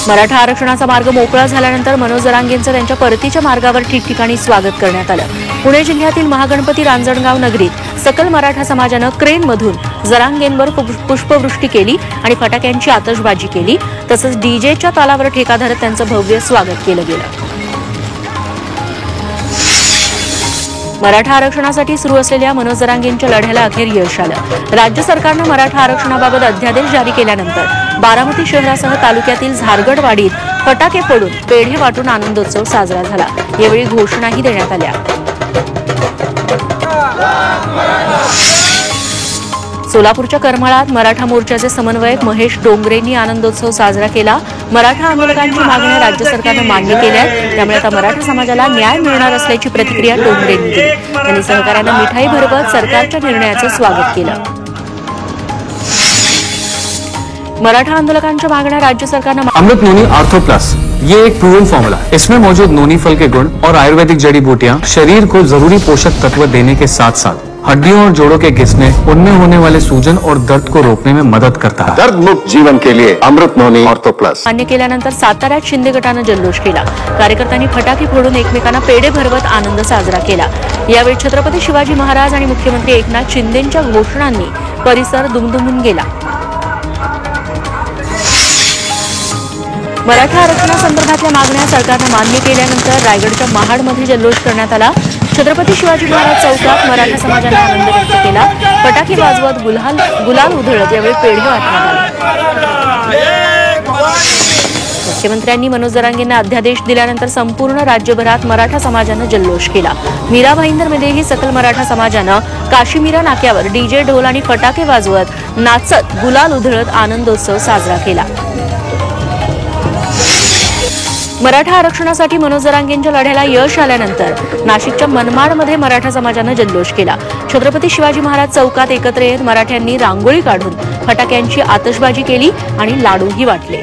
मराठा आरक्षणाचा मार्ग मोकळा झाल्यानंतर मनोज जरांगेंचं त्यांच्या परतीच्या मार्गावर ठिकठिकाणी स्वागत करण्यात आलं। पुणे जिल्ह्यातील महागणपती रांजणगाव नगरीत सकल मराठा समाजानं क्रेनमधून जरांगेंवर पुष्पवृष्टी केली आणि फटाक्यांची आतषबाजी केली। तसंच डीजेच्या तालावर ठेका धरत त्यांचं भव्य स्वागत केलं गेलं। मराठा आरक्षणासाठी सुरू असलेल्या मनोज जरांगेंच्या लढ्याला अखेर यश आलं। राज्य सरकारनं मराठा आरक्षणाबाबत अध्यादेश जारी केल्यानंतर बारामती शहरासह तालुक्यातील झारगडवाडीत फटाके फोडून पेढे वाटून आनंदोत्सव साजरा झाला। यावेळी घोषणाही देण्यात आल्या। सोलापूरच्या करमाळात मराठा मोर्चाचे समन्वयक महेश डोंगरेंनी आनंदोत्सव साजरा केला। मराठा आंदोलकांची मागण्या राज्य सरकारनं मान्य केल्या आहेत, त्यामुळे आता मराठा समाजाला न्याय मिळणार असल्याची प्रतिक्रिया डोंगरेंनी दिली। त्यांनी सहकाऱ्यांना मिठाई भरवत सरकारच्या निर्णयाचं स्वागत केलं। मराठा आंदोलकांच्या मागण्या राज्य सरकारनं अमृत नोनी आर्थो प्लस, ये एक प्रूवन फॉर्मूला। इसमें मौजूद नोनी फल के गुण और आयुर्वेदिक जड़ी बूटियां शरीर को जरूरी पोषक तत्व देने के साथ साथ हड्डियों और जोड़ों के घिसने, उनमें होने वाले सूजन और दर्द को रोकने में मदद करता है। दर्द मुक्त जीवन के लिए अमृत नोनी आर्थो प्लस। मान्य केल्यानंतर साताऱ्यात शिंदे गटानं जल्लोष केला। कार्यकर्त्यांनी फटाके फोडून एकमेकांना पेढे भरवत आनंद साजरा केला। यावेळी छत्रपती शिवाजी महाराज आणि मुख्यमंत्री एकनाथ शिंदेंच्या घोषणांनी परिसर दुमदुमून गेला। मराठा आरक्षणासंदर्भातल्या मागण्या सरकारनं मान्य केल्यानंतर रायगडच्या महाडमध्ये जल्लोष करण्यात आला। छत्रपती शिवाजी महाराज चौकात मराठा समाजाने आनंद व्यक्त केला। फटाके वाजवत गुलाल उधळत यावेळी पेढे वाटण्यात आले। मुख्यमंत्र्यांनी मनोज जरांगेंना अध्यादेश दिल्यानंतर संपूर्ण राज्यभरात मराठा समाजानं जल्लोष केला। मीरा भाईंदरमध्येही सकल मराठा समाजानं काशीमीरा नाक्यावर डीजे ढोल आणि फटाके वाजवत नाचत गुलाल उधळत आनंदोत्सव साजरा केला। मराठा आरक्षणासाठी मनोज जरांगेंच्या लढ्याला यश आल्यानंतर नाशिकच्या मनमाडमध्ये मराठा समाजानं जल्लोष केला। छत्रपती शिवाजी महाराज चौकात एकत्र येत मराठ्यांनी रांगोळी काढून फटाक्यांची आतषबाजी केली आणि लाडूही वाटले।